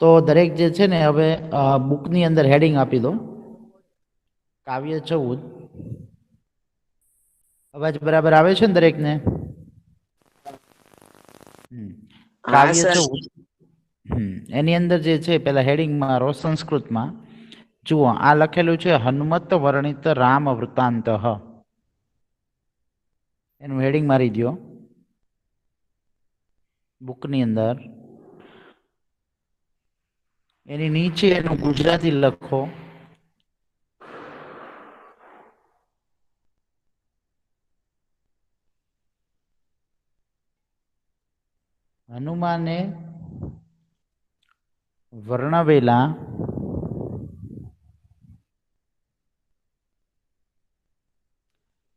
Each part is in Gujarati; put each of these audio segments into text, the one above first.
તો દરેક જે છે ને હવે બુકની અંદર હેડિંગ આપી દો. કાવ્ય 14. અવાજ બરાબર આવે છે ને દરેકને? હા કાવ્ય સર. 14 એની અંદર જે છે પેલા હેડિંગમાં રો સંસ્કૃતમાં જુઓ, આ લખેલું છે હનુમત વર્ણિત રામ વૃત્તાંત. એનું હેડિંગ મારી દો બુકની અંદર. એની નીચે એનું ગુજરાતી લખો. હનુમાને વર્ણવેલા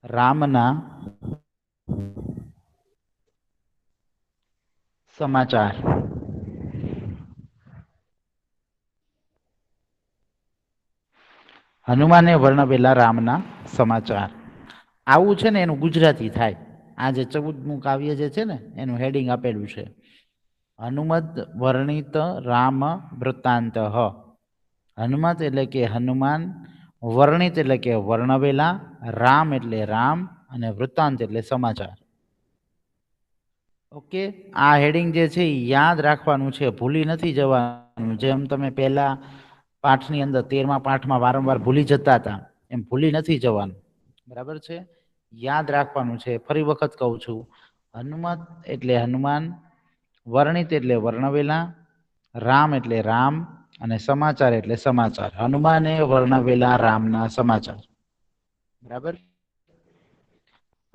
રામના સમાચાર. હનુમાને વર્ણવેલા રામના સમાચાર. આવું છે ને એનું ગુજરાતી થાય. આ જે 14મું કાવ્ય જે છે ને એનું હેડિંગ આપેલું છે હનુમત વર્ણિત રામ વૃત્તાંત. હનુમત એટલે કે હનુમાન, વર્ણિત એટલે કે વર્ણવેલા, રામ એટલે રામ, અને વૃત્તાંત એટલે સમાચાર. ઓકે, આ હેડિંગ જે છે એ યાદ રાખવાનું છે, ભૂલી નથી જવાનું. જેમ તમે પહેલા પાઠની અંદર 13મા પાઠમાં વારંવાર ભૂલી જતા હતા એમ ભૂલી નથી જવાનું. બરાબર છે? યાદ રાખવાનું છે. ફરી વખત કહું છું, હનુમત એટલે હનુમાન, વર્ણિત એટલે વર્ણવેલા, રામ એટલે રામ, અને સમાચાર એટલે સમાચાર. હનુમાને વર્ણવેલા રામના સમાચાર. બરાબર?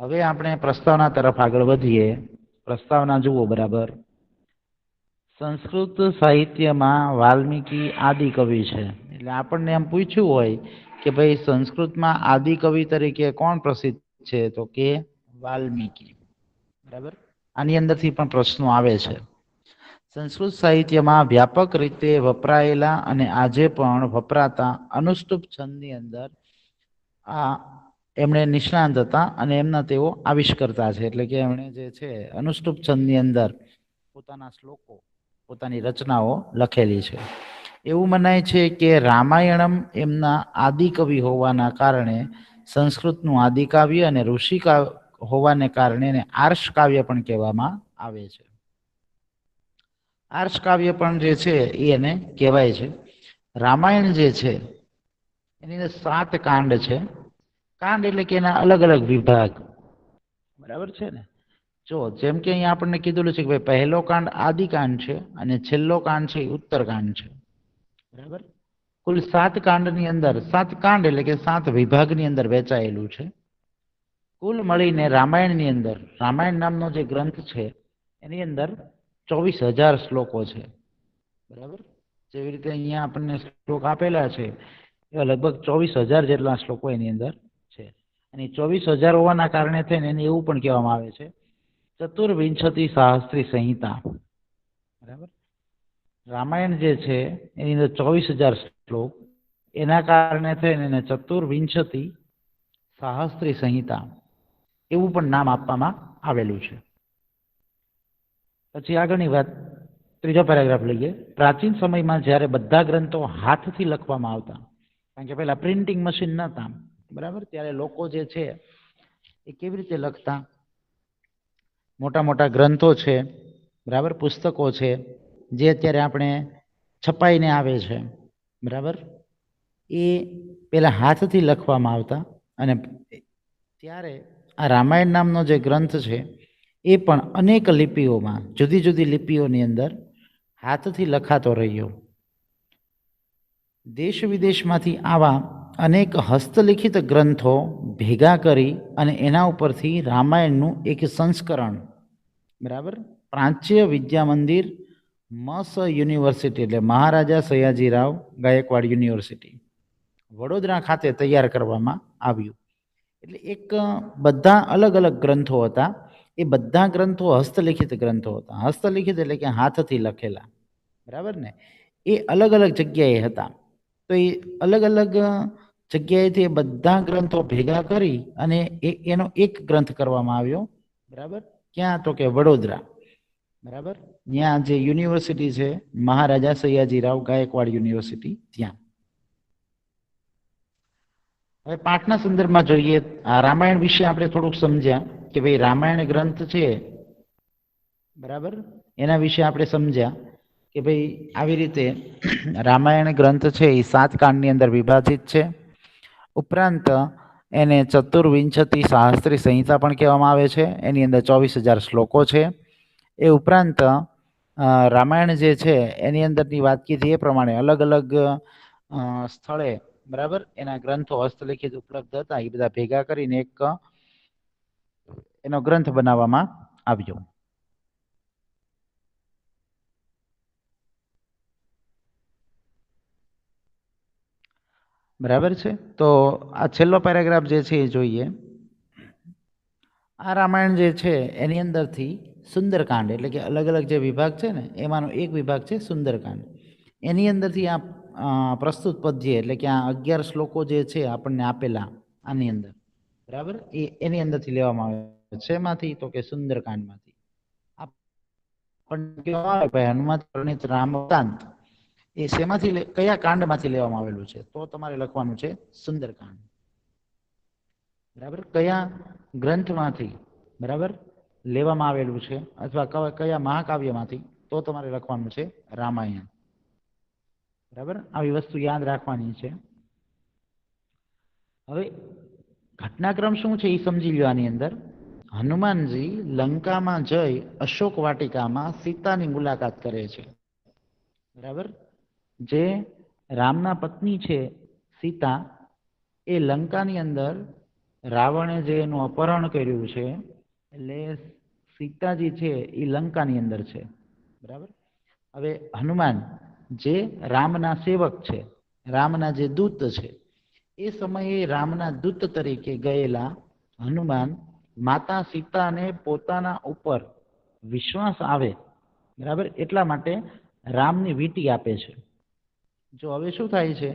હવે આપણે પ્રસ્તાવના તરફ આગળ વધીએ. પ્રસ્તાવના જુઓ બરાબર. સંસ્કૃત સાહિત્યમાં વાલ્મીકી આદિ કવિ છે. એટલે આપણને એમ પૂછ્યું હોય કે ભાઈ સંસ્કૃતમાં આદિ કવિ તરીકે કોણ પ્રસિદ્ધ છે? તો કે વાલ્મીકી. બરાબર? આની અંદરથી પણ પ્રશ્નો આવે છે. સંસ્કૃત સાહિત્યમાં વ્યાપક રીતે વપરાયેલા અને આજે પણ વપરાતા અનુષ્ટુપ છંદની અંદર આ એમણે નિષ્ણાંત હતા અને એમના તેઓ આવિષ્કર્તા છે. એટલે કે એમણે જે છે અનુષ્ટુપ છંદની અંદર પોતાના શ્લોકો, પોતાની રચનાઓ લખેલી છે. એવું મનાય છે કે રામાયણમ એમના આદિ કવિ હોવાના કારણે સંસ્કૃતનું આદિકાવ્ય અને ઋષિ હોવાને કારણે એને આર્ષ કાવ્ય પણ કહેવામાં આવે છે. આર્ષ કાવ્ય પણ જે છે એ એને કહેવાય છે. રામાયણ જે છે એની અંદર 7 કાંડ છે. કાંડ એટલે કે એના અલગ અલગ વિભાગ. બરાબર છે ને? જો જેમ કે અહીંયા આપણને કીધેલું છે કે ભાઈ પહેલો કાંડ આદિકાંડ છે અને છેલ્લો કાંડ છે એ ઉત્તરકાંડ છે. બરાબર? કુલ 7 કાંડની અંદર 7 કાંડ એટલે કે 7 વિભાગની અંદર વહેંચાયેલું છે. કુલ મળીને રામાયણની અંદર, રામાયણ નામનો જે ગ્રંથ છે એની અંદર 24,000 શ્લોકો છે. બરાબર? જેવી રીતે અહીંયા આપણને શ્લોક આપેલા છે એવા લગભગ 24,000 જેટલા શ્લોકો એની અંદર છે. અને 24,000 હોવાના કારણે થઈને એને એવું પણ કહેવામાં આવે છે ચતુર્વિંશતિ સહસ્ત્રી સંહિતા. બરાબર? રામાયણ જે છે એની અંદર 24,000 શ્લોક, એના કારણે થઈને એને ચતુર્વિંશતિ સહસ્ત્રી સંહિતા એવું પણ નામ આપવામાં આવેલું છે. પછી આગળની વાત, ત્રીજો પેરેગ્રાફ લઈએ. પ્રાચીન સમયમાં જ્યારે બધા ગ્રંથો હાથથી લખવામાં આવતા, કારણ કે પહેલા પ્રિન્ટિંગ મશીન નહોતા, બરાબર, ત્યારે લોકો જે છે એ કેવી રીતે લખતા? મોટા મોટા ગ્રંથો છે, બરાબર, પુસ્તકો છે, જે અત્યારે આપણે છપાઈને આવે છે, બરાબર, એ પહેલા હાથથી લખવામાં આવતા. અને ત્યારે આ રામાયણ નામનો જે ગ્રંથ છે એ પણ અનેક લિપિઓમાં, જુદી જુદી લિપિઓની અંદર હાથથી લખાતો રહ્યો. દેશ વિદેશમાંથી આવા અનેક હસ્તલિખિત ગ્રંથો ભેગા કરી અને એના ઉપરથી રામાયણનું એક સંસ્કરણ, બરાબર, પ્રાચ્ય વિદ્યા મંદિર મસ યુનિવર્સિટી એટલે મહારાજા સયાજીરાવ ગાયકવાડ યુનિવર્સિટી વડોદરા ખાતે તૈયાર કરવામાં આવ્યું. એટલે એક બધા અલગ અલગ ગ્રંથો હતા. એ બધા ગ્રંથો હસ્તલિખિત ગ્રંથો હતા. હસ્તલિખિત એટલે કે હાથથી લખેલા, બરાબર ને? એ અલગ અલગ જગ્યાએ હતા. તો એ અલગ અલગ જગ્યાએથી એ બધા ગ્રંથો ભેગા કરી અને એનો એક ગ્રંથ કરવામાં આવ્યો. બરાબર? ક્યાં? તો કે વડોદરા. બરાબર. ત્યાં જે યુનિવર્સિટી છે મહારાજા સયાજીરાવ ગાયકવાડ યુનિવર્સિટી, ત્યાં. હવે પાઠના સંદર્ભમાં જોઈએ, આ રામાયણ વિશે આપણે થોડુંક સમજ્યા કે ભાઈ રામાયણ ગ્રંથ છે, બરાબર, એના વિશે આપણે સમજ્યા કે ભાઈ આવી રીતે રામાયણ ગ્રંથ છે એ 7 કાંડની અંદર વિભાજિત છે. ઉપરાંત એને ચતુર્વિંશતિ શાસ્ત્રી સંહિતા પણ કહેવામાં આવે છે. એની અંદર 24,000 શ્લોકો છે. એ ઉપરાંત રામાયણ જે છે એની અંદરની વાત કીધી એ પ્રમાણે અલગ અલગ સ્થળે, બરાબર, એના ગ્રંથો હસ્તલિખિત ઉપલબ્ધ હતા. એ બધા ભેગા કરીને એક એનો ગ્રંથ બનાવવામાં આવ્યો. બરાબર છે. તો આ છેલ્લો પેરેગ્રાફ જે છે એ જોઈએ. આ રામાયણ જે છે એની અંદરથી સુંદરકાંડ, એટલે કે અલગ અલગ જે વિભાગ છે ને એમાંનો એક વિભાગ છે સુંદરકાંડ. એની અંદરથી આ પ્રસ્તુત પદ્ય, એટલે કે આ 11 શ્લોકો જે છે આપણને આપેલા આની અંદર, બરાબર, એની અંદરથી લેવામાં આવે છે. એમાંથી તો કે સુંદરકાંડમાંથી આપણને કહેવામાં આવે ભાઈ હનુમત પ્રણિત રામ વૃત્તાંત, એ શેમાંથી કયા કાંડમાંથી લેવામાં આવેલું છે? તો તમારે લખવાનું છે સુંદરકાંડ. બરાબર, કયા ગ્રંથમાંથી, બરાબર, લેવામાં આવેલું છે અથવા કયા મહાકાવ્યમાંથી? તો તમારે લખવાનું છે રામાયણ. બરાબર, આવી વસ્તુ યાદ રાખવાની છે. હવે ઘટનાક્રમ શું છે એ સમજી લો. આની અંદર હનુમાનજી લંકામાં જઈ અશોક વાટિકામાં સીતાની મુલાકાત કરે છે. બરાબર, જે રામના પત્ની છે સીતા, એ લંકાની અંદર રાવણે જે એનું અપહરણ કર્યું છે, એટલે સીતાજી છે એ લંકાની અંદર છે. બરાબર. હવે હનુમાન જે રામના સેવક છે, રામના જે દૂત છે, એ સમયે રામના દૂત તરીકે ગયેલા હનુમાન માતા સીતાને પોતાના ઉપર વિશ્વાસ આવે, બરાબર, એટલા માટે રામની વીંટી આપે છે. જો હવે શું થાય છે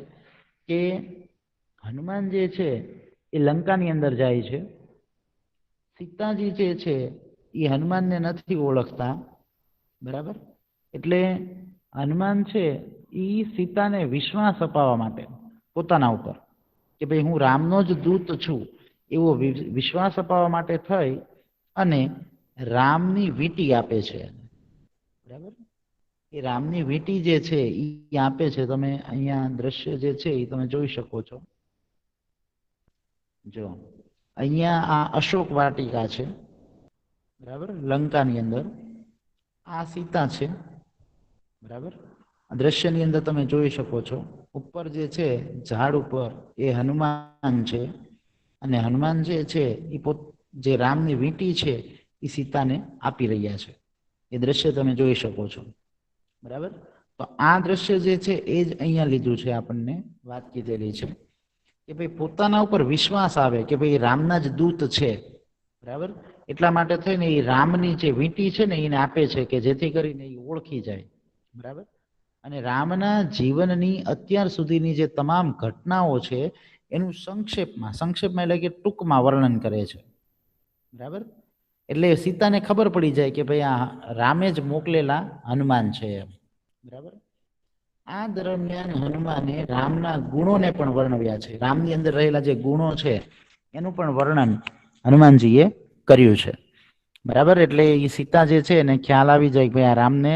કે હનુમાન જે છે એ લંકાની અંદર જાય છે. સીતાજી જે છે એ હનુમાનને નથી ઓળખતા, બરાબર, એટલે હનુમાન છે એ સીતાને વિશ્વાસ અપાવવા માટે પોતાના ઉપર કે ભાઈ હું રામનો જ દૂત છું એવો વિશ્વાસ અપાવવા માટે થઈ અને રામની વીંટી આપે છે. બરાબર, એ રામની વીંટી જે છે એ આપે છે. તમે અહીંયા દ્રશ્ય જે છે એ તમે જોઈ શકો છો. જો અહીંયા આ અશોક વાટિકા છે, બરાબર, લંકાની અંદર. આ સીતા છે, બરાબર. આ દ્રશ્યની અંદર તમે જોઈ શકો છો ઉપર જે છે ઝાડ ઉપર એ હનુમાન છે, અને હનુમાન જે છે એ જે રામની વીંટી છે એ સીતાને આપી રહ્યા છે. એ દ્રશ્ય તમે જોઈ શકો છો. બરાબર, તો આ દ્રશ્ય જે છે એ જ અહીંયા લીધું છે, આપણને વાત કીધેલી છે કે ભાઈ પોતાના ઉપર વિશ્વાસ આવે કે ભાઈ રામના જ દૂત છે. બરાબર, એટલા માટે થઈને એ રામની જે વીંટી છે ને એને આપે છે કે જેથી કરીને એ ઓળખી જાય. બરાબર, અને રામના જીવનની અત્યાર સુધીની જે તમામ ઘટનાઓ છે એનું સંક્ષેપમાં એટલે કે ટૂંકમાં વર્ણન કરે છે. બરાબર, એટલે સીતાને ખબર પડી જાય કે ભાઈ આ રામે જ મોકલેલા હનુમાન છે એમ. બરાબર, આ દરમિયાન હનુમાને રામના ગુણોને પણ વર્ણવ્યા છે. રામની અંદર રહેલા જે ગુણો છે એનું પણ વર્ણન હનુમાનજીએ કર્યું છે. બરાબર, એટલે એ સીતા જે છે એને ખ્યાલ આવી જાય કે ભાઈ આ રામને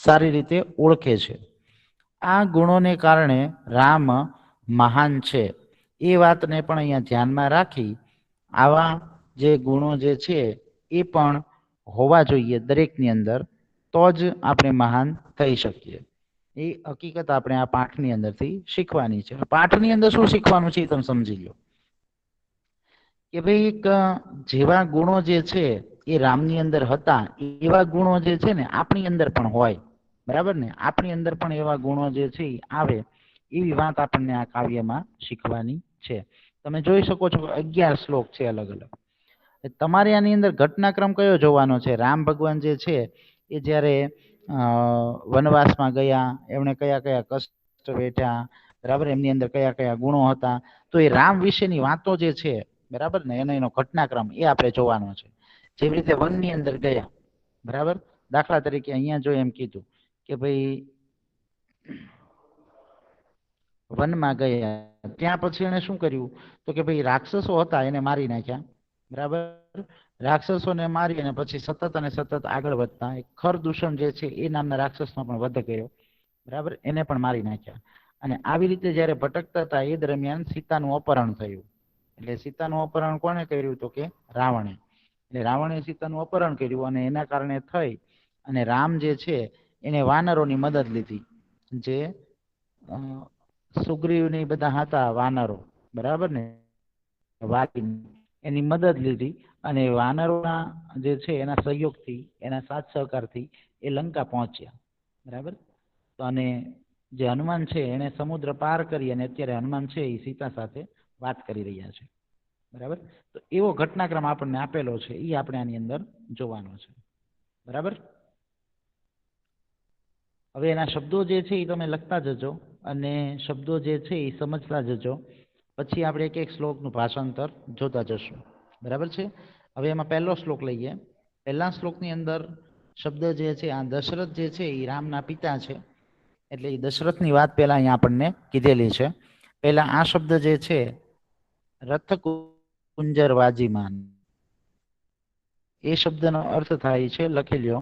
સારી રીતે ઓળખે છે. આ ગુણોને કારણે રામ મહાન છે એ વાતને પણ અહીંયા ધ્યાનમાં રાખી આવા જે ગુણો જે છે એ પણ હોવા જોઈએ દરેકની અંદર, તો જ આપણે મહાન થઈ શકીએ. એ હકીકત આપણે આ પાઠની અંદરથી શીખવાની છે. પાઠની અંદર શું શીખવાનું છે એ તમે સમજી લો કે ભાઈ એક જેવા ગુણો જે છે એ રામની અંદર હતા એવા ગુણો જે છે ને આપણી અંદર પણ હોય. બરાબર ને, આપણી અંદર પણ એવા ગુણો જે છે એ આવે એવી વાત આપણને આ કાવ્યમાં શીખવાની છે. તમે જોઈ શકો છો 11 શ્લોક છે અલગ અલગ. તમારે આની અંદર ઘટનાક્રમ કયો જોવાનો છે? રામ ભગવાન જે છે એ જ્યારે વનવાસમાં ગયા એમણે કયા કયા કષ્ટ વેઠ્યા, બરાબર, એમની અંદર કયા કયા ગુણો હતા, તો એ રામ વિશેની વાતો જે છે, બરાબર ને, એનો ઘટનાક્રમ એ આપણે જોવાનો છે. જેવી રીતે વનની અંદર ગયા, બરાબર, દાખલા તરીકે અહીંયા જો એમ કીધું કે ભાઈ વનમાં ગયા, ત્યાં પછી એને શું કર્યું તો કે ભાઈ રાક્ષસો હતા એને મારી નાખ્યા, બરાબર. રાક્ષસોને મારી અને પછી સતત અને સતત આગળ વધતા એક ખરદૂષણ જે છે એ નામના રાક્ષસનો પણ વધ કર્યો, બરાબર. એને પણ મારી નાખ્યા. અને આવી રીતે જ્યારે ભટકતા હતા એ દરમિયાન સીતાનું અપહરણ થયું. એટલે સીતાનું અપહરણ કોણે કર્યું તો કે રાવણે. એટલે રાવણે સીતાનું અપહરણ કર્યું અને એના કારણે થઈ અને રામ જે છે એને વાનરોની મદદ લીધી. જે સુગ્રીવ ને બધા હતા વાનરો, બરાબર ને, એની મદદ લીધી અને વાનરોના જે છે એના સહયોગથી, એના સાથ સહકારથી એ લંકા પહોંચ્યા, બરાબર. તો અને જે હનુમાન છે એને સમુદ્ર પાર કરી અને અત્યારે હનુમાન છે એ સીતા સાથે વાત કરી રહ્યા છે, બરાબર. તો એવો ઘટનાક્રમ આપણને આપેલો છે, એ આપણે આની અંદર જોવાનો છે, બરાબર. હવે એના શબ્દો જે છે એ તમે લખતા જજો અને શબ્દો જે છે એ સમજતા જજો. પછી આપણે એક એક શ્લોકનું ભાષાંતર જોતા જશું, બરાબર છે. હવે એમાં પહેલો શ્લોક લઈએ. પહેલા શ્લોકની અંદર શબ્દ જે છે આ દશરથ જે છે એ રામના પિતા છે, એટલે એ દશરથની વાત પહેલા અહીંયા આપણને કીધેલી છે. પહેલા આ શબ્દ જે છે રથ કુંજર વાજીમાન, એ શબ્દનો અર્થ થાય છે, લખી લ્યો,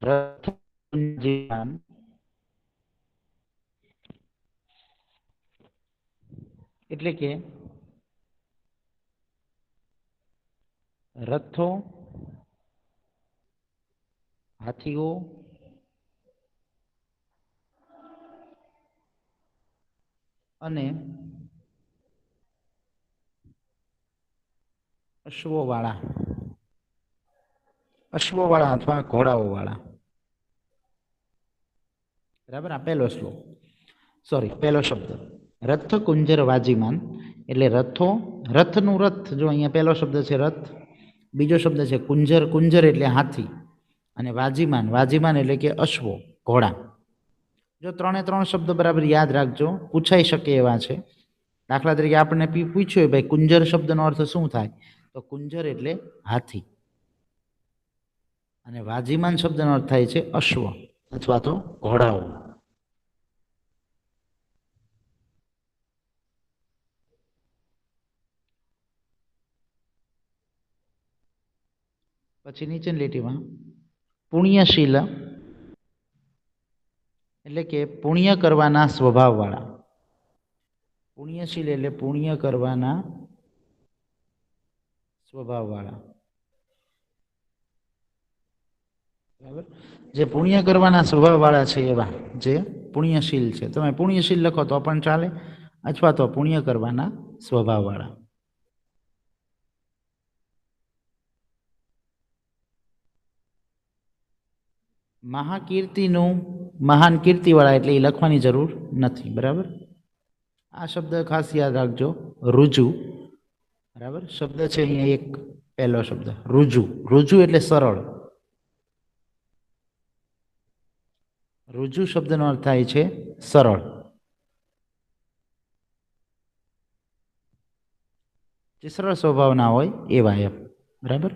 રથ કુંજીમાન એટલે કે રથો, હાથીઓ અને અશ્વવાળા, અશ્વવાળા અથવા ઘોડાઓવાળા, બરાબર. આ પહેલો શ્લોક, સોરી પહેલો શબ્દ રથ કુંજર વાજીમાન એટલે રથો, રથનું રથ, જો અહીંયા પહેલો શબ્દ છે રથ, બીજો શબ્દ છે કુંજર, કુંજર એટલે હાથી, અને વાજીમાન, વાજીમાન એટલે કે અશ્વો, ઘોડા. જો ત્રણે ત્રણ શબ્દ બરાબર યાદ રાખજો, પૂછાઈ શકે એવા છે. દાખલા તરીકે આપણને પૂછ્યું ભાઈ કુંજર શબ્દનો અર્થ શું થાય, તો કુંજર એટલે હાથી અને વાજીમાન શબ્દનો અર્થ થાય છે અશ્વ અથવા તો ઘોડાઓ. પછી નીચેની લીટીમાં પુણ્યશીલ એટલે કે પુણ્ય કરવાના સ્વભાવવાળા, પુણ્યશીલ એટલે પુણ્ય કરવાના સ્વભાવવાળા, બરાબર. જે પુણ્ય કરવાના સ્વભાવવાળા છે એવા જે પુણ્યશીલ છે. તમે પુણ્યશીલ લખો તો પણ ચાલે, અથવા તો પુણ્ય કરવાના સ્વભાવવાળા. મહાકીર્તિનું, મહાન કીર્તિવાળા એટલે એ લખવાની જરૂર નથી, બરાબર. આ શબ્દ ખાસ યાદ રાખજો, રુજુ, બરાબર. શબ્દ છે અહીંયા એક પહેલો શબ્દ રુજુ, રુજુ એટલે સરળ, રુજુ શબ્દનો અર્થ થાય છે સરળ. જે સરળ સ્વભાવના હોય એવા એમ, બરાબર.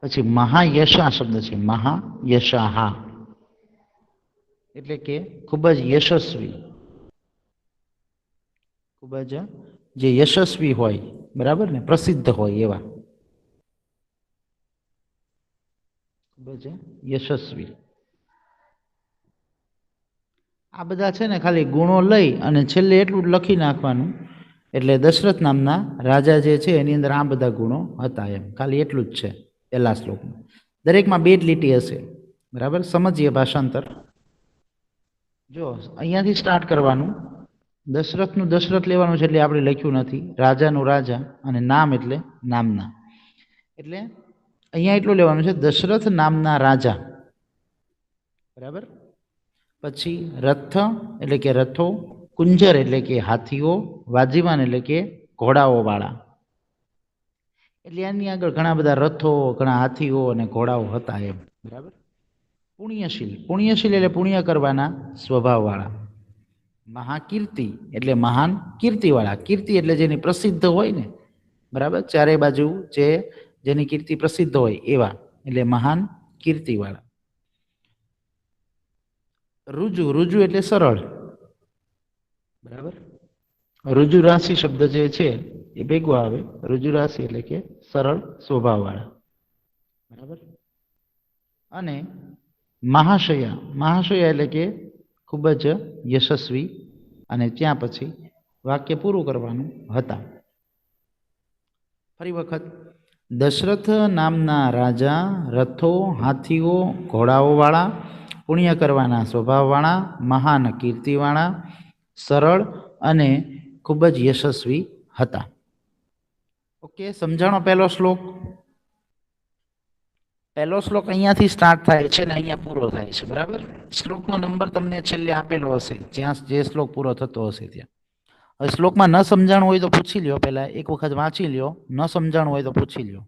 પછી મહાયશા શબ્દ છે, મહાયશાહા એટલે કે ખૂબ જ યશસ્વી, ખૂબ જ જે યશસ્વી હોય, બરાબર ને, પ્રસિદ્ધ હોય એવા, ખૂબ જ યશસ્વી. આ બધા છે ને ખાલી ગુણો લઈ અને છેલ્લે એટલું જ લખી નાખવાનું, એટલે દશરથ નામના રાજા જે છે એની અંદર આ બધા ગુણો હતા એમ, ખાલી એટલું જ છે પહેલા શ્લોકમાં. દરેકમાં બે જ લીટી હશે, બરાબર. સમજીએ ભાષાંતર. જો અહીંયાથી સ્ટાર્ટ કરવાનું, દશરથનું દશરથ લેવાનું છે એટલે આપણે લખ્યું નથી, રાજાનું રાજા અને નામ એટલે નામના, એટલે અહીંયા એટલું લેવાનું છે દશરથ નામના રાજા, બરાબર. પછી રથ એટલે કે રથો, કુંજર એટલે કે હાથીઓ, વાજીમાન એટલે કે ઘોડાઓ વાળા, એટલે આની આગળ ઘણા બધા રથો, ઘણા હાથીઓ અને ઘોડાઓ હતા એમ, બરાબર. પુણ્યશીલ, પુણ્યશીલ એટલે પુણ્ય કરવાના સ્વભાવવાળા, મહાકીર્તિ એટલે મહાન કીર્તિવાળા. કીર્તિ એટલે જેની પ્રસિદ્ધ હોય ને, બરાબર, ચારે બાજુ જેની કીર્તિ પ્રસિદ્ધ હોય એવા, એટલે મહાન કીર્તિવાળા. રુજુ, રુજુ એટલે સરળ, બરાબર. રુજુ રાશિ શબ્દ જે છે એ ભેગો આવે. રુજુ રાશિ એટલે કે સરળ સ્વભાવવાળા, બરાબર. અને મહાશયા, મહાશયા એટલે કે ખૂબ જ યશસ્વી, અને ત્યાં પછી વાક્ય પૂરું કરવાનું હતા. ફરી વખત, દશરથ નામના રાજા રથો, હાથીઓ, ઘોડાઓવાળા, પુણ્ય કરવાના સ્વભાવવાળા, મહાન કીર્તિવાળા, સરળ અને ખૂબ જ યશસ્વી હતા. ઓકે, સમજાણો પહેલો શ્લોક? પહેલો શ્લોક અહીંયાથી સ્ટાર્ટ થાય છે ને અહીંયા પૂરો થાય છે, બરાબર. શ્લોકનો નંબર તમને છેલ્લે આપેલો હશે, જ્યાં જે શ્લોક પૂરો થતો હશે ત્યાં. હવે શ્લોકમાં ન સમજાણું હોય તો પૂછી લ્યો, પહેલા એક વખત વાંચી લ્યો. ન સમજાણું હોય તો પૂછી લ્યો.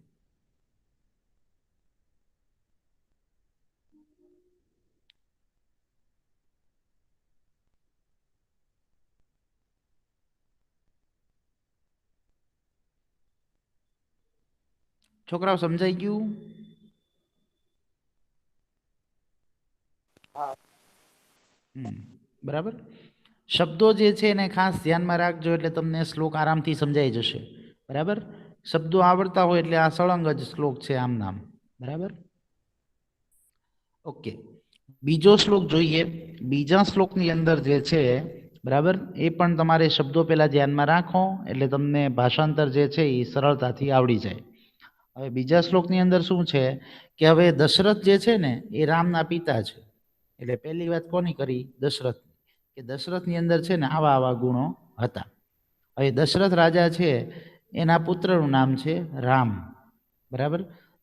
છોકરાઓ સમજાઈ ગયું? બરાબર. શબ્દો જે છે એને ખાસ ધ્યાનમાં રાખજો, એટલે તમને શ્લોક આરામથી સમજાઈ જશે, બરાબર. શબ્દો આવડતા હોય એટલે આ સળંગ જ શ્લોક છે આમ નામ, બરાબર. ઓકે, બીજો શ્લોક જોઈએ. બીજા શ્લોકની અંદર જે છે, બરાબર, એ પણ તમારે શબ્દો પહેલા ધ્યાનમાં રાખો એટલે તમને ભાષાંતર જે છે એ સરળતાથી આવડી જાય. હવે બીજા શ્લોકની અંદર શું છે કે હવે દશરથ જે છે ને એ રામના પિતા છે. એટલે પહેલી વાત કોની કરી? દશરથ. કે દશરથની અંદર છે ને આવા આવા ગુણો હતા. હવે દશરથ રાજા છે એના પુત્રનું નામ છે રામ, બરાબર.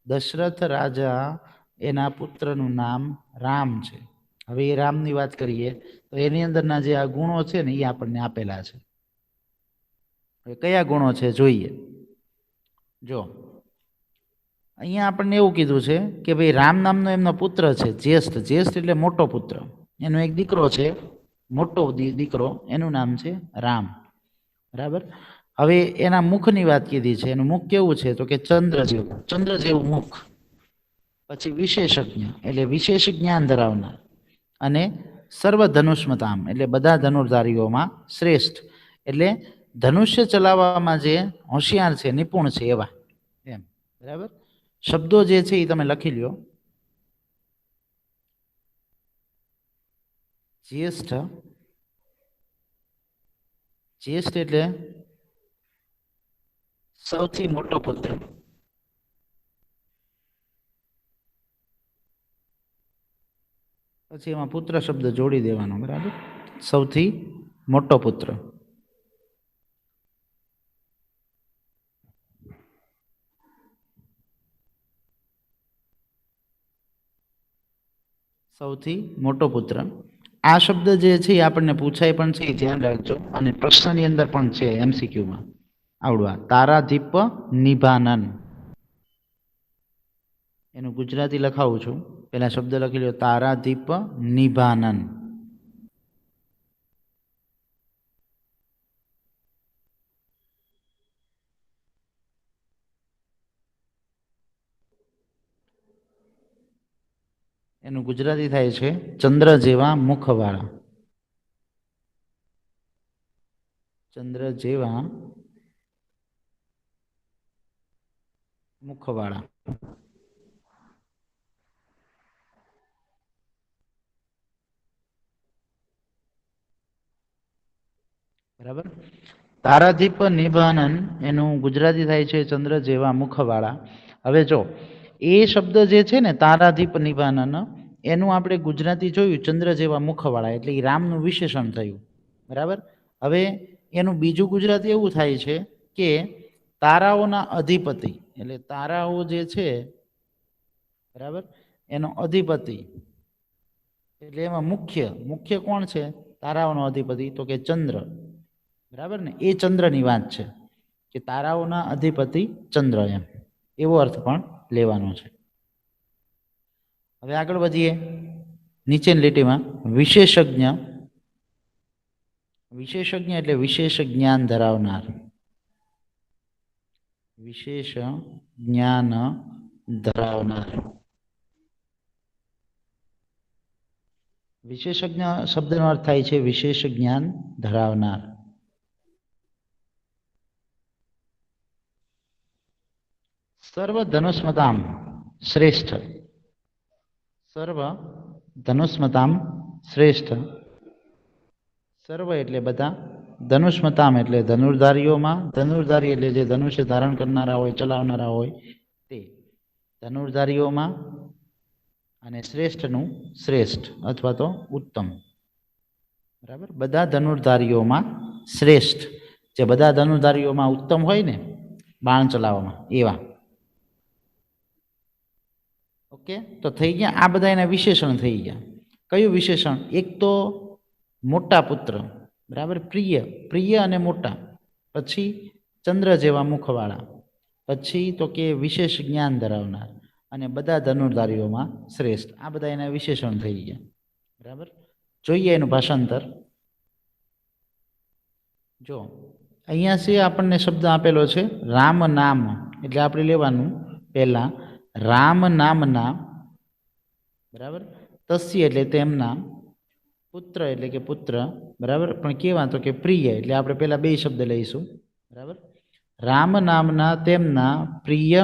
દશરથ રાજા એના પુત્રનું નામ રામ છે. હવે એ રામની વાત કરીએ તો એની અંદરના જે આ ગુણો છે ને એ આપણને આપેલા છે. હવે કયા ગુણો છે જોઈએ. જો અહીંયા આપણને એવું કીધું છે કે ભાઈ રામ નામનો એમનો પુત્ર છે, જ્યેષ્ઠ. જ્યેષ્ઠ એટલે મોટો પુત્ર. એનો એક દીકરો છે, મોટો દીકરો, એનું નામ છે રામ, બરાબર. હવે એના મુખની વાત કીધી છે. એનું મુખ કેવું છે? તો કે ચંદ્ર જેવું, ચંદ્ર જેવું મુખ. પછી વિશેષજ્ઞ એટલે વિશેષ જ્ઞાન ધરાવનાર, અને સર્વ ધનુષ્મતામ એટલે બધા ધનુર્ધારીઓમાં શ્રેષ્ઠ, એટલે ધનુષ્ય ચલાવવામાં જે હોશિયાર છે, નિપુણ છે એવા, એમ, બરાબર. શબ્દો જે છે એ તમે લખી લ્યો. જ્યેષ્ઠ, જ્યેષ્ઠ એટલે સૌથી મોટો પુત્ર. પછી એમાં પુત્ર શબ્દ જોડી દેવાનો, બરાબર. સૌથી મોટો પુત્ર. સૌથી મોટો પુત્ર. આ શબ્દ જે છે એ આપણને પૂછાય પણ છે, ધ્યાન રાખજો. અને પ્રશ્નની અંદર પણ છે, MCQમાં આવડવા. તારાધીપ નિભાનન, એનું ગુજરાતી લખાવું છું. પેલા શબ્દ લખી લો, તારાધીપ નિભાનન. એનું ગુજરાતી થાય છે ચંદ્ર જેવા મુખવાળા. ચંદ્ર જેવા મુખવાળા. બરાબર. તારાધીપ નિભાનન એનું ગુજરાતી થાય છે ચંદ્ર જેવા મુખવાળા. હવે જો એ શબ્દ જે છે ને તારાધીપ નિભાનન, એનું આપણે ગુજરાતી જોયું ચંદ્ર જેવા મુખવાળા, એટલે એ રામનું વિશેષણ થયું, બરાબર. હવે એનું બીજું ગુજરાતી એવું થાય છે કે તારાઓના અધિપતિ, એટલે તારાઓ જે છે, બરાબર, એનો અધિપતિ, એટલે એમાં મુખ્ય મુખ્ય કોણ છે તારાઓનો અધિપતિ? તો કે ચંદ્ર, બરાબર ને. એ ચંદ્રની વાત છે કે તારાઓના અધિપતિ ચંદ્ર, એમ, એવો અર્થ પણ લેવાનો છે. હવે આગળ વધીએ. નીચેની લીટીમાં વિશેષજ્ઞ, વિશેષજ્ઞ એટલે વિશેષ જ્ઞાન ધરાવનાર. વિશેષ જ્ઞાન ધરાવનાર. વિશેષજ્ઞ શબ્દનો અર્થ થાય છે વિશેષ જ્ઞાન ધરાવનાર. સર્વ ધનુષ્મતામ શ્રેષ્ઠ. સર્વ ધનુષ્મતામ શ્રેષ્ઠ. સર્વ એટલે બધા, ધનુષ્મતામ એટલે ધનુર્ધારીઓમાં, ધનુર્ધારી એટલે જે ધનુષ્ય ધારણ કરનારા હોય, ચલાવનારા હોય તે ધનુર્ધારીઓમાં, અને શ્રેષ્ઠનું શ્રેષ્ઠ અથવા તો ઉત્તમ. બરાબર, બધા ધનુર્ધારીઓમાં શ્રેષ્ઠ, જે બધા ધનુર્ધારીઓમાં ઉત્તમ હોય ને બાણ ચલાવવામાં એવા. ઓકે, તો થઈ ગયા આ બધા એના વિશેષણ થઈ ગયા. કયું વિશેષણ? એક તો મોટા પુત્ર, બરાબર, પ્રિય, પ્રિય અને મોટા. પછી ચંદ્ર જેવા મુખવાળા. પછી તો કે વિશેષ જ્ઞાન ધરાવનાર અને બધા ધનુર્ધારીઓમાં શ્રેષ્ઠ. આ બધા એના વિશેષણ થઈ ગયા. બરાબર, જોઈએ એનું ભાષાંતર. જો અહીંયા છે આપણને શબ્દ આપેલો છે રામ નામ, એટલે આપણે લેવાનું પહેલા રામ નામના, બરાબર, તસ્ય એટલે તેમના, પુત્ર એટલે કે પુત્ર, બરાબર, પણ કેવા તો કે પ્રિય, એટલે આપણે પહેલા બે શબ્દ લઈશું. બરાબર, રામ નામના તેમના પ્રિય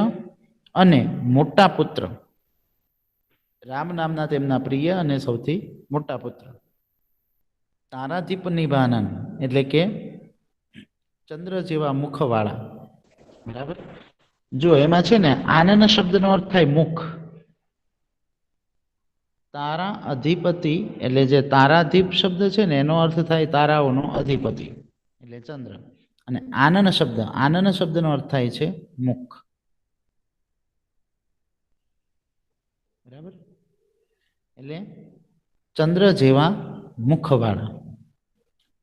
અને મોટા પુત્ર. રામ નામના તેમના પ્રિય અને સૌથી મોટા પુત્ર. તારાધીપ નિભાનન એટલે કે ચંદ્ર જેવા મુખવાળા. બરાબર, જો એમાં છે ને આનંદ શબ્દનો અર્થ થાય મુખ. તારા અધિપતિ એટલે જે તારાધીપ શબ્દ છે ને એનો અર્થ થાય તારાઓનો અધિપતિ એટલે ચંદ્ર. અને આનંદ શબ્દ, આનંદ શબ્દનો અર્થ થાય છે મુખ. બરાબર, એટલે ચંદ્ર જેવા મુખવાળા.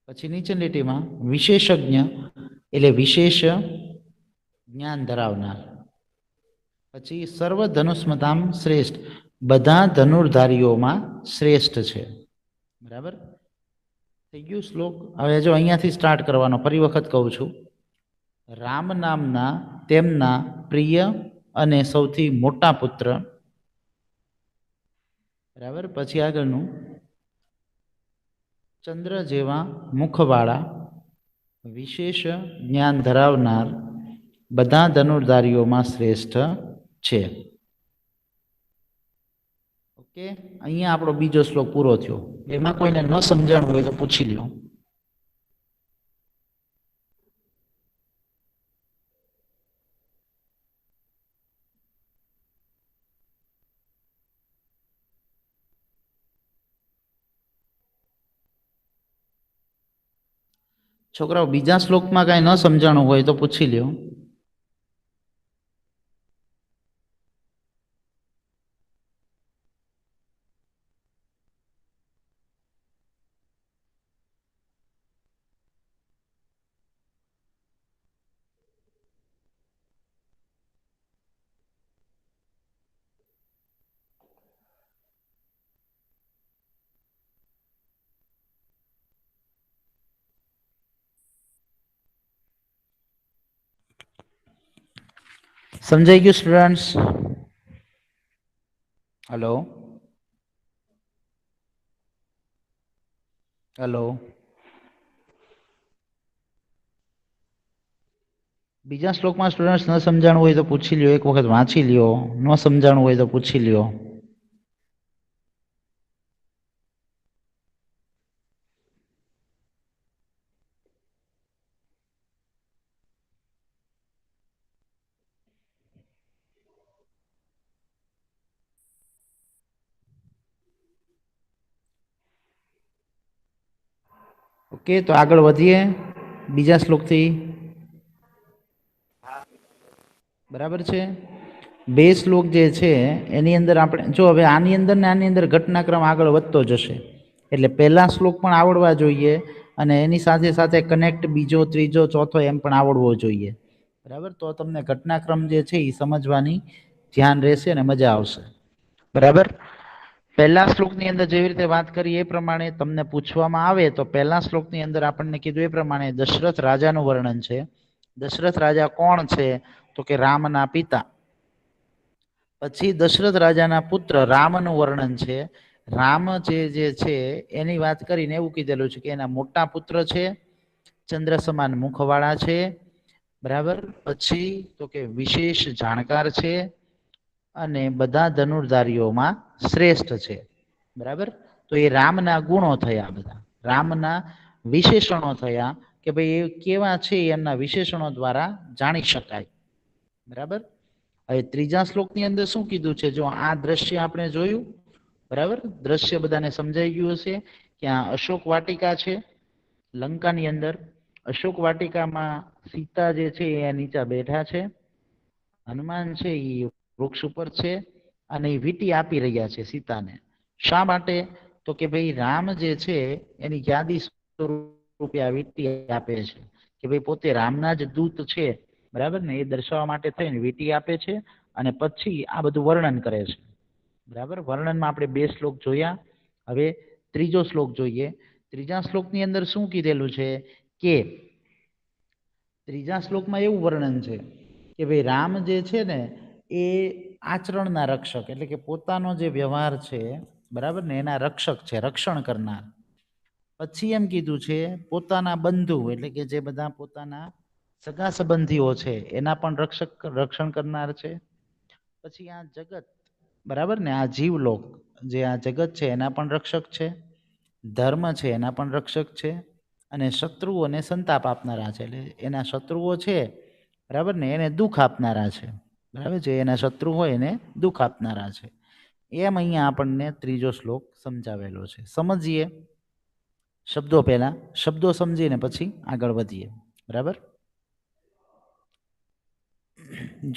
પછી નીચે લીટીમાં વિશેષજ્ઞ એટલે વિશેષ જ્ઞાન ધરાવનાર. પછી સર્વ ધનુષ્મતામ શ્રેષ્ઠ, બધા ધનુર્ધારીઓમાં શ્રેષ્ઠ છે. બરાબર, થઈ ગયું શ્લોક. હવે જો અહીંયાથી સ્ટાર્ટ કરવાનો, ફરી વખત કહું છું. રામ નામના તેમના પ્રિય અને સૌથી મોટા પુત્ર. બરાબર, પછી આગળનું ચંદ્ર જેવા મુખવાળા, વિશેષ જ્ઞાન ધરાવનાર, બધા ધનુર્ધારીઓમાં શ્રેષ્ઠ છે. ઓકે, અહીંયા આપણો બીજો શ્લોક પૂરો થયો. એમાં કોઈને ન સમજાણું હોય તો પૂછી લ્યો. છોકરાઓ બીજા શ્લોકમાં કાંઈ ન સમજાણું હોય તો પૂછી લ્યો. સમજાઈ ગયું સ્ટુડન્ટ્સ? હલો હલો, બીજા શ્લોકમાં સ્ટુડન્ટ્સ ન સમજાણું હોય તો પૂછી લ્યો, એક વખત વાંચી લ્યો. ન સમજાણું હોય તો પૂછી લ્યો. ઓકે, તો આગળ વધીએ બીજા શ્લોકથી. બરાબર છે, બે શ્લોક જે છે એની અંદર આપણે જો હવે આની અંદર ને આની અંદર ઘટનાક્રમ આગળ વધતો જશે. એટલે પહેલા શ્લોક પણ આવડવા જોઈએ અને એની સાથે સાથે કનેક્ટ બીજો, ત્રીજો, ચોથો એમ પણ આવડવો જોઈએ. બરાબર, તો તમને ઘટનાક્રમ જે છે એ સમજવાની ધ્યાન રહેશે અને મજા આવશે. બરાબર, પહેલા શ્લોકની અંદર જેવી રીતે વાત કરી એ પ્રમાણે તમને પૂછવામાં આવે તો પહેલા શ્લોકની અંદર આપણને કીધું એ પ્રમાણે દશરથ રાજાનું વર્ણન છે. દશરથ રાજા કોણ છે? તો કે રામના પિતા. પછી દશરથ રાજાના પુત્ર રામનું વર્ણન છે. રામ જે છે એની વાત કરીને એવું કીધેલું છે કે એના મોટા પુત્ર છે, ચંદ્ર સમાન મુખવાળા છે, બરાબર. પછી તો કે વિશેષ જાણકાર છે અને બધા ધનુર્ધારીઓમાં શ્રેષ્ઠ છે, બરાબર. તો એ રામના ગુણો થયા, બધા રામના વિશેષણો થયા કે ભાઈ એ કેવા છે એમના વિશેષણો દ્વારા જાણી શકાય, બરાબર. હવે ત્રીજા શ્લોકની અંદર શું કીધું છે? જો આ દ્રશ્ય આપણે જોયું, બરાબર. દ્રશ્ય બધાને સમજાઈ ગયું હશે કે આ અશોક વાટિકા છે લંકાની અંદર. અશોક વાટિકામાં સીતા જે છે એ નીચે બેઠા છે, હનુમાન છે એ વૃક્ષ ઉપર છે અને એ વીંટી આપી રહ્યા છે સીતાને. શા માટે? તો કે ભાઈ રામ જે છે એની યાદી સ્વરૂપે આ વીંટી આપે છે કે ભાઈ પોતે રામના જ દૂત છે, બરાબર ને, એ દર્શાવવા માટે થઈને વીંટી આપે છે અને પછી આ બધું વર્ણન કરે છે, બરાબર. વર્ણનમાં આપણે 2 શ્લોક જોયા. હવે ત્રીજો શ્લોક જોઈએ. ત્રીજા શ્લોકની અંદર શું કીધેલું છે કે ત્રીજા શ્લોકમાં એવું વર્ણન છે કે ભાઈ રામ જે છે ને એ આચરણના રક્ષક, એટલે કે પોતાનો જે વ્યવહાર છે, બરાબર ને, એના રક્ષક છે, રક્ષણ કરનાર. પછી એમ કીધું છે પોતાના બંધુ, એટલે કે જે બધા પોતાના સગા સંબંધીઓ છે એના પણ રક્ષણ કરનાર છે. પછી આ જગત, બરાબર ને, આ જીવલોક જે આ જગત છે એના પણ રક્ષક છે, ધર્મ છે એના પણ રક્ષક છે અને શત્રુઓને સંતાપ આપનારા છે, એટલે એના શત્રુઓ છે, બરાબર ને, એને દુઃખ આપનારા છે, બરાબર. જે એના શત્રુ હોય એને દુઃખ આપનારા છે. એમ અહીંયા આપણને ત્રીજો શ્લોક સમજાવેલો છે. સમજીએ શબ્દો, પહેલા શબ્દો સમજીને પછી આગળ વધીએ, બરાબર.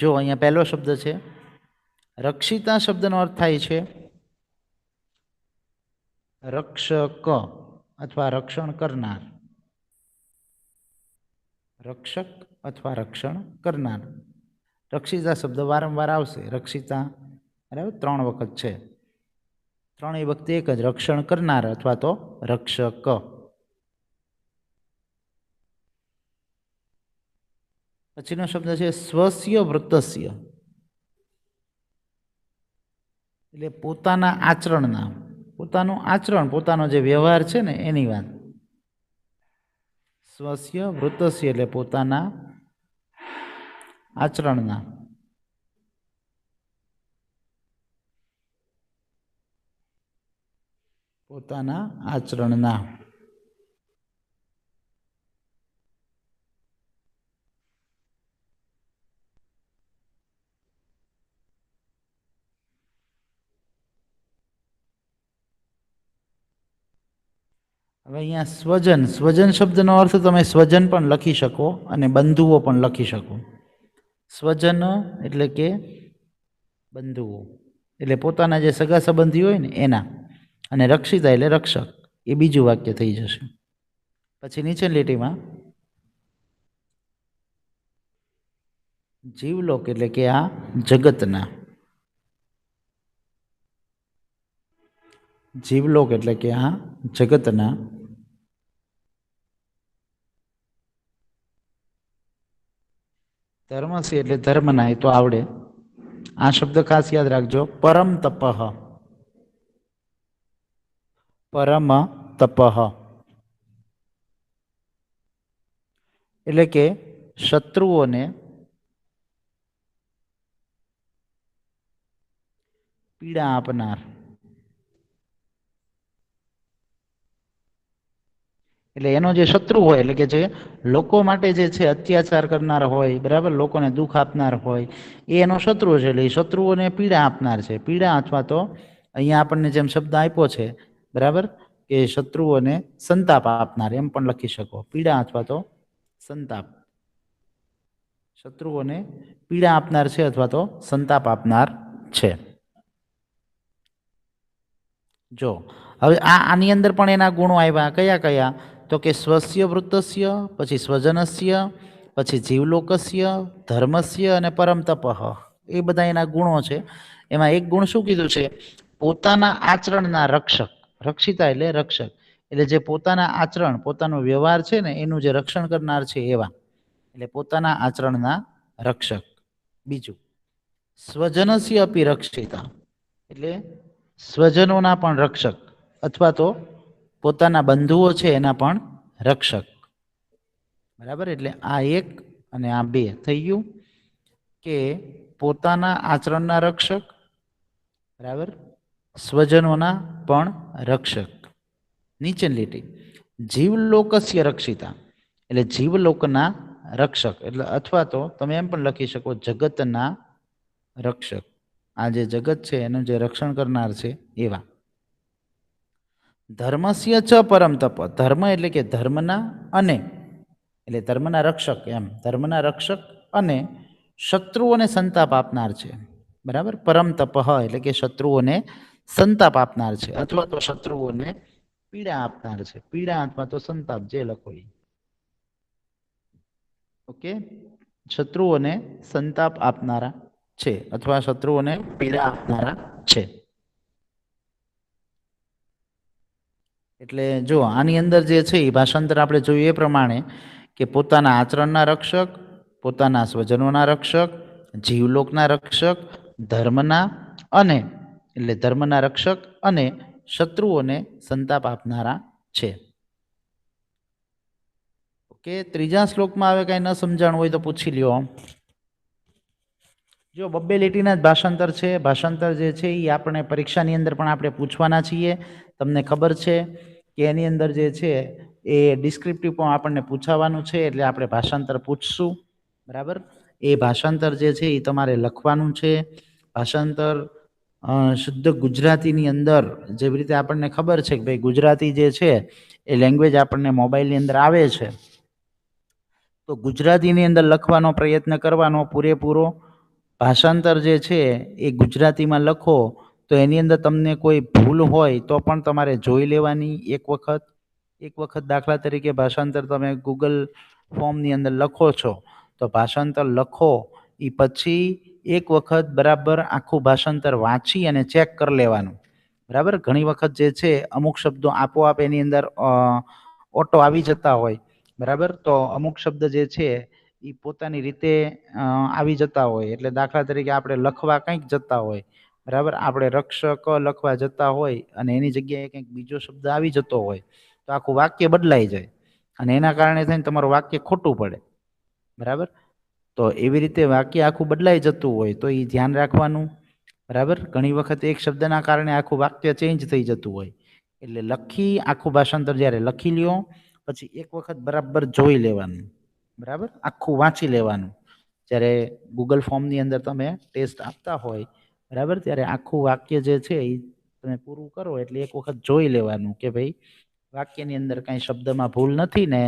જો અહીંયા પહેલો શબ્દ છે રક્ષિતા. શબ્દનો અર્થ થાય છે રક્ષક અથવા રક્ષણ કરનાર, રક્ષક અથવા રક્ષણ કરનાર. રક્ષિતા શબ્દ વારંવાર આવશે. રક્ષિતા, બરાબર, 3 વખત છે. 3 વખતે એક જ, રક્ષણ કરનાર અથવા તો રક્ષક. પછીનો શબ્દ છે સ્વસ્ય વૃત્તસ્ય, એટલે પોતાના આચરણના, પોતાનું આચરણ, પોતાનો જે વ્યવહાર છે ને એની વાત. સ્વસ્ય વૃત્તસ્ય એટલે પોતાના આચરણના. પોતાના આચરણના. હવે અહીંયા સ્વજન, સ્વજન શબ્દનો અર્થ તમે સ્વજન પણ લખી શકો અને બંધુઓ પણ લખી શકો. સ્વજન એટલે કે બંધુઓ, એટલે પોતાના જે સગા સંબંધી હોય ને એના. અને રક્ષિતા એટલે રક્ષક. એ બીજું વાક્ય થઈ જશે. પછી નીચેની લીટીમાં જીવલોક એટલે કે આ જગતના. જીવલોક એટલે કે આ જગતના. ધર્મસી એટલે ધર્મના, એ તો આવડે. આ શબ્દ ખાસ યાદ રાખજો, પરમ તપઃ. પરમ તપઃ એટલે કે શત્રુઓને પીડા આપનાર. એટલે એનો જે શત્રુ હોય, એટલે કે જે લોકો માટે જે છે અત્યાચાર કરનાર હોય, બરાબર, લોકોને દુઃખ આપનાર હોય, એ એનો શત્રુ છે. એટલે એ શત્રુઓને પીડા આપનાર છે. પીડા અથવા તો અહીંયા આપણને જેમ શબ્દ આપ્યો છે, બરાબર, કે શત્રુઓને સંતાપ આપનાર, એમ પણ લખી શકો. પીડા અથવા તો સંતાપ. શત્રુઓને પીડા આપનાર છે અથવા તો સંતાપ આપનાર છે. જો હવે આની અંદર પણ એના ગુણો આવ્યા. કયા કયા? તો કે સ્વસ્ય વૃત્તસ્ય, પછી સ્વજનસ્ય, પછી જીવલોકસ્ય, ધર્મસ્ય અને પરમ તપઃ. એ બધા એના ગુણો છે. એમાં એક ગુણ શું કીધું છે? પોતાના આચરણના રક્ષક. રક્ષિતા એટલે રક્ષક, એટલે જે પોતાના આચરણ પોતાનો વ્યવહાર છે ને એનું જે રક્ષણ કરનાર છે એવા, એટલે પોતાના આચરણના રક્ષક. બીજું સ્વજનસ્ય અપી રક્ષિતા, એટલે સ્વજનોના પણ રક્ષક અથવા તો પોતાના બંધુઓ છે એના પણ રક્ષક. બરાબર, એટલે આ એક અને આ બે થઈ ગયું કે પોતાના આચરણના રક્ષક, બરાબર, સ્વજનોના પણ રક્ષક. નીચેની લીટી જીવલોકસ્ય રક્ષિતા, એટલે જીવલોકના રક્ષક, એટલે અથવા તો તમે એમ પણ લખી શકો જગતના રક્ષક. આ જે જગત છે એનું જે રક્ષણ કરનાર છે એવા. ધર્મસ્ય ચ પરમ તપ, ધર્મ એટલે કે ધર્મના અને, એટલે ધર્મના રક્ષક, એમ ધર્મના રક્ષક અને શત્રુઓને સંતાપ આપનાર છે. બરાબર, પરમ તપઃ એટલે કે શત્રુઓને સંતાપ આપનાર છે અથવા તો શત્રુઓને પીડા આપનાર છે. પીડા અથવા તો સંતાપ જે લખો એ. ઓકે, શત્રુઓને સંતાપ આપનારા છે અથવા શત્રુઓને પીડા આપનારા છે. એટલે જો આની અંદર જે છે એ ભાષાંતર આપણે જોયું એ પ્રમાણે કે પોતાના આચરણના રક્ષક, પોતાના સ્વજનોના રક્ષક, જીવલોકના રક્ષક, ધર્મના અને, એટલે ધર્મના રક્ષક અને શત્રુઓને સંતાપ આપનારા છે. ઓકે, ત્રીજા શ્લોકમાં હવે કઈ ન સમજાણું હોય તો પૂછી લ્યો. જો બબ્બે લીટીના જ ભાષાંતર છે. ભાષાંતર જે છે એ આપણે પરીક્ષાની અંદર પણ આપણે પૂછવાના છીએ. તમને ખબર છે કે એની અંદર જે છે એ ડિસ્ક્રિપ્ટિવ પણ આપણને પૂછાવાનું છે, એટલે આપણે ભાષાંતર પૂછશું. બરાબર, એ ભાષાંતર જે છે એ તમારે લખવાનું છે. ભાષાંતર શુદ્ધ ગુજરાતીની અંદર જેવી રીતે આપણને ખબર છે કે ભાઈ ગુજરાતી જે છે એ લેંગ્વેજ આપણને મોબાઈલની અંદર આવે છે, તો ગુજરાતીની અંદર લખવાનો પ્રયત્ન કરવાનો પૂરેપૂરો. ભાષાંતર જે છે એ ગુજરાતીમાં લખો તો એની અંદર તમને કોઈ ભૂલ હોય તો પણ તમારે જોઈ લેવાની એક વખત. એક વખત દાખલા તરીકે ભાષાંતર તમે ગૂગલ ફોર્મની અંદર લખો છો, તો ભાષાંતર લખો એ પછી એક વખત બરાબર આખું ભાષાંતર વાંચી અને ચેક કરી લેવાનું. બરાબર, ઘણી વખત જે છે અમુક શબ્દો આપોઆપ એની અંદર ઓટો આવી જતા હોય. બરાબર, તો અમુક શબ્દ જે છે એ પોતાની રીતે આવી જતા હોય. એટલે દાખલા તરીકે આપણે લખવા કંઈક જતા હોય, બરાબર, આપણે રક્ષક લખવા જતા હોય અને એની જગ્યાએ કંઈક બીજો શબ્દ આવી જતો હોય, તો આખું વાક્ય બદલાઈ જાય અને એના કારણે થઈને તમારું વાક્ય ખોટું પડે. બરાબર, તો એવી રીતે વાક્ય આખું બદલાઈ જતું હોય તો એ ધ્યાન રાખવાનું. બરાબર, ઘણી વખત એક શબ્દના કારણે આખું વાક્ય ચેન્જ થઈ જતું હોય, એટલે લખી આખું ભાષાંતર જ્યારે લખી લ્યો પછી એક વખત બરાબર જોઈ લેવાનું. બરાબર, આખું વાંચી લેવાનું. જ્યારે ગૂગલ ફોર્મની અંદર તમે ટેસ્ટ આપતા હોય, બરાબર, ત્યારે આખું વાક્ય જે છે એ તમે પૂરું કરો એટલે એક વખત જોઈ લેવાનું કે ભાઈ વાક્યની અંદર કાંઈ શબ્દમાં ભૂલ નથી ને.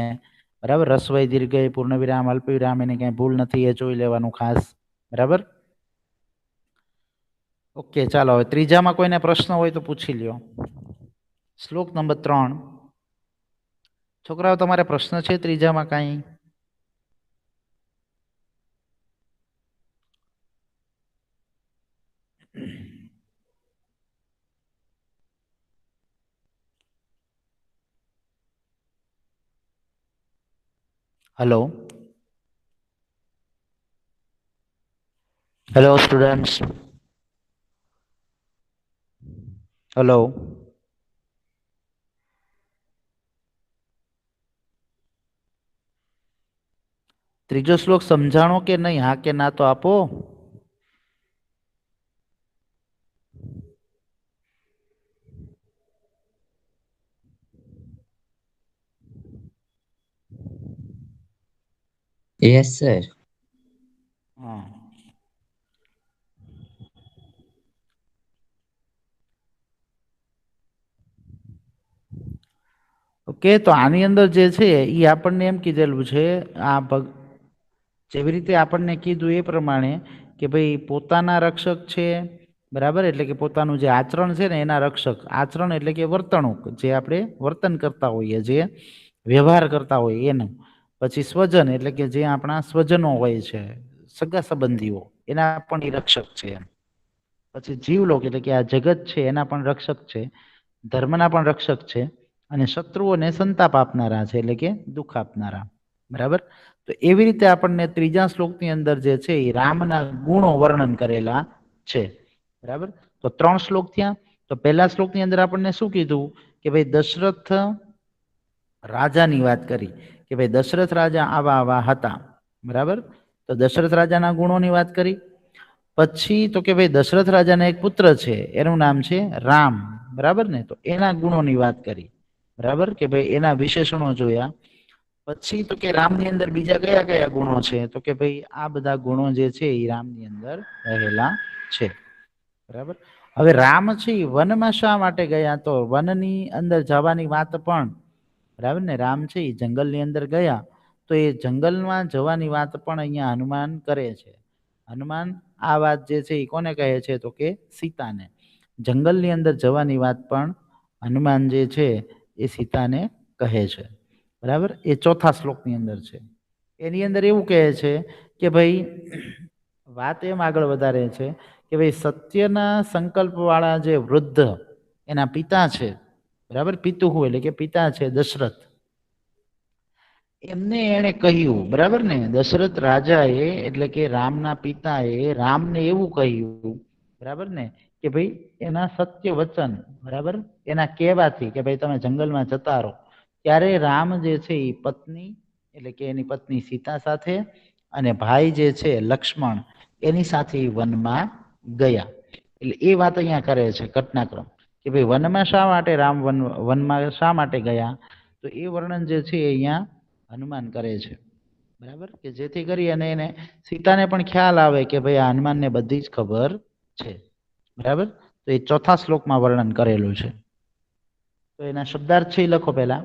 બરાબર, રસ્વઈ દીર્ઘઈ પૂર્ણવિરામ અલ્પવિરામ એની કાંઈ ભૂલ નથી એ જોઈ લેવાનું ખાસ. બરાબર, ઓકે, ચાલો હવે ત્રીજામાં કોઈને પ્રશ્ન હોય તો પૂછી લ્યો. શ્લોક નંબર 3. છોકરાઓ તમારે પ્રશ્ન છે ત્રીજામાં કાંઈ? Hello hello students, hello. ત્રીજો શ્લોક સમજાણો કે નહીં? હા કે ના તો આપો. Yes, sir. હા, ઓકે, તો આની અંદર જે છે એ આપણને એમ કીધેલું છે આ જેવી રીતે આપણને કીધું એ પ્રમાણે કે ભાઈ પોતાના રક્ષક છે. બરાબર, એટલે કે પોતાનું જે આચરણ છે ને એના રક્ષક. આચરણ એટલે કે વર્તણૂક, જે આપણે વર્તન કરતા હોઈએ, જે વ્યવહાર કરતા હોઈએ એનું. પછી સ્વજન એટલે કે જે આપણા સ્વજનો હોય છે, સગા સંબંધીઓ, એના પણ એ રક્ષક છે. પછી જીવલોક એટલે કે આ જગત છે એના પણ રક્ષક છે, ધર્મના પણ રક્ષક છે, અને શત્રુઓને સંતાપ આપનારા છે એટલે કે દુઃખ આપનારા. બરાબર. તો એવી રીતે આપણને ત્રીજા શ્લોકની અંદર જે છે એ રામના ગુણો વર્ણન કરેલા છે. બરાબર. તો 3 શ્લોક થયા. તો પહેલા શ્લોકની અંદર આપણને શું કીધું કે ભાઈ દશરથ રાજાની વાત કરી કે ભાઈ દશરથ રાજા આવા આવા હતા. બરાબર. તો દશરથ રાજાના ગુણોની વાત કરી. પછી તો કે ભાઈ દશરથ રાજાના એક પુત્ર છે એનું નામ છે રામ. બરાબર ને. તો એના ગુણોની વાત કરી. બરાબર કે ભાઈ એના વિશેષણો જોયા. પછી તો કે રામની અંદર બીજા કયા કયા ગુણો છે તો કે ભાઈ આ બધા ગુણો જે છે એ રામની અંદર રહેલા છે. બરાબર. હવે રામ છે એ વનમાં શા માટે ગયા તો વનની અંદર જવાની વાત પણ બરાબર ને રામ છે એ જંગલની અંદર ગયા તો એ જંગલમાં જવાની વાત પણ અહીંયા હનુમાન કરે છે. હનુમાન આ વાત જે છે એ કોને કહે છે તો કે સીતાને. જંગલની અંદર જવાની વાત પણ હનુમાન જે છે એ સીતાને કહે છે. બરાબર. એ ચોથા શ્લોકની અંદર છે. એની અંદર એવું કહે છે કે ભાઈ વાત એમ આગળ વધારે છે કે ભાઈ સત્યના સંકલ્પ વાળા જે વૃદ્ધ એના પિતા છે. બરાબર. પિતુહુ એટલે કે પિતા છે દશરથ. એમને એને કહ્યું. બરાબર ને. દશરથ રાજાએ એટલે કે રામના પિતાએ રામને એવું કહ્યું. બરાબર ને કે ભાઈ એના સત્ય વચન બરાબર એના કહેવાથી કે ભાઈ તમે જંગલમાં જતા રહો. ત્યારે રામ જે છે એ પત્ની એટલે કે એની પત્ની સીતા સાથે અને ભાઈ જે છે લક્ષ્મણ એની સાથે વનમાં ગયા. એટલે એ વાત અહીંયા કરે છે ઘટનાક્રમ કે ભાઈ વનમાં શા માટે રામ વનમાં શા માટે ગયા તો એ વર્ણન જે છે અહીંયા હનુમાન કરે છે. બરાબર કે જેથી કરી અને એને સીતાને પણ ખ્યાલ આવે કે ભાઈ આ હનુમાનને બધી જ ખબર છે. બરાબર. તો એ ચોથા શ્લોકમાં વર્ણન કરેલું છે. તો એના શબ્દાર્થ છે એ લખો પહેલા.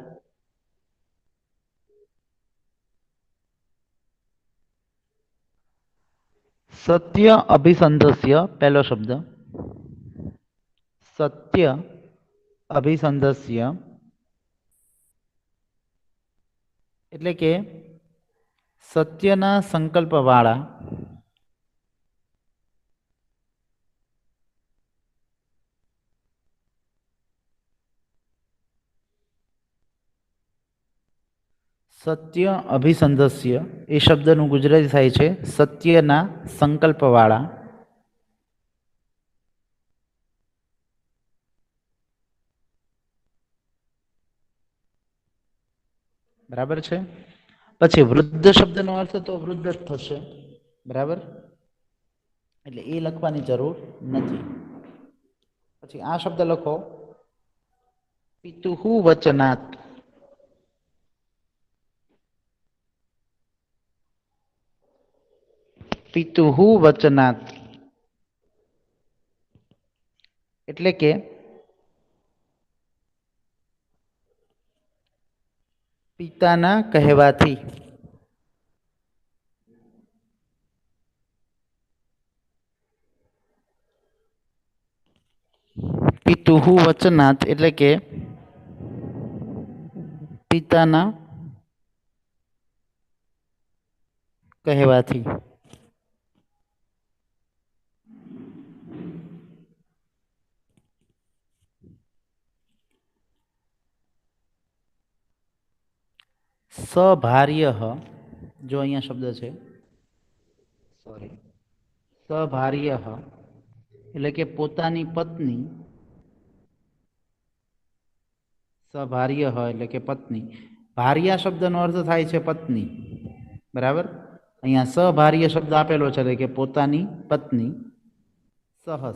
સત્ય અભિસંધસ્ય પહેલો શબ્દ. સત્ય અભિસંધસ્ય એટલે કે સત્યના સંકલ્પવાળા સત્ય અભિસંધસ્ય એ શબ્દનું ગુજરાતી થાય છે સત્યના સંકલ્પવાળા. બરાબર છે. પછી વૃદ્ધ શબ્દનો અર્થ તો વૃદ્ધ જ થશે. બરાબર. એટલે એ લખવાની જરૂર નથી. પછી આ શબ્દ લખો પિતુહુ વચનાત. પિતુહુ વચનાત એટલે કે પિતાના કહેવાથી. પિતુહુ વચનાત એટલે કે પિતાના કહેવાથી. સભાર્ય જો અહીંયા શબ્દ છે સોરી સભાર્ય એટલે કે પોતાની પત્ની. સભાર્ય એટલે કે પત્ની. ભાર્યા શબ્દનો અર્થ થાય છે પત્ની. બરાબર. અહીંયા સભાર્ય શબ્દ આપેલો છે એટલે કે પોતાની પત્ની.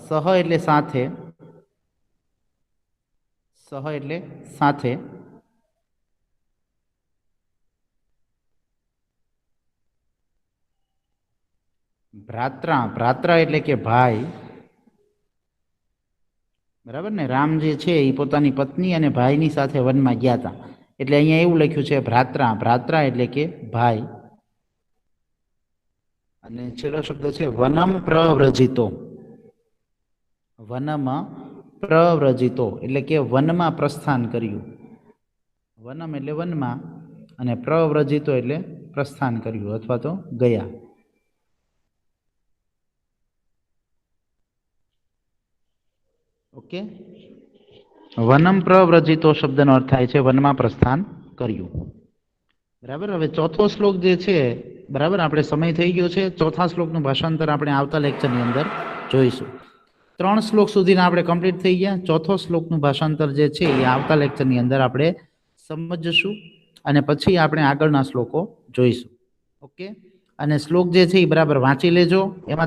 સહ એટલે સાથે. સહ એટલે સાથે. ભ્રાત્રા એટલે કે ભાઈ. બરાબર ને. રામ જે છે એ પોતાની પત્ની અને ભાઈની સાથે વનમાં ગયા હતા એટલે અહીંયા એવું લખ્યું છે ભ્રાત્રા એટલે કે ભાઈ. અને છેલ્લો શબ્દ છે વનમ પ્રવ્રજિતો. વનમ પ્રવ્રજિતો એટલે કે વનમાં પ્રસ્થાન કર્યું. વનમ એટલે વનમાં અને પ્રવ્રજિતો એટલે પ્રસ્થાન કર્યું અથવા તો ગયા. ઓકે. વનમ પ્રવ્રજિતો શબ્દનો અર્થ થાય છે વનમાં પ્રસ્થાન કર્યું. બરાબર. હવે ચોથો શ્લોક જે છે, બરાબર, આપણે સમય થઈ ગયો છે. ચોથા શ્લોકનું ભાષાંતર આપણે આવતા લેક્ચરની અંદર જોઈશું. 3 શ્લોક સુધીના આપણે કમ્પ્લીટ થઈ ગયા. ચોથો શ્લોકનું ભાષાંતર જે છે એ આવતા લેક્ચરની અંદર આપણે સમજશું અને પછી આપણે આગળના શ્લોકો જોઈશું. ઓકે. અને શ્લોક જે છે એ બરાબર વાંચી લેજો. એમાં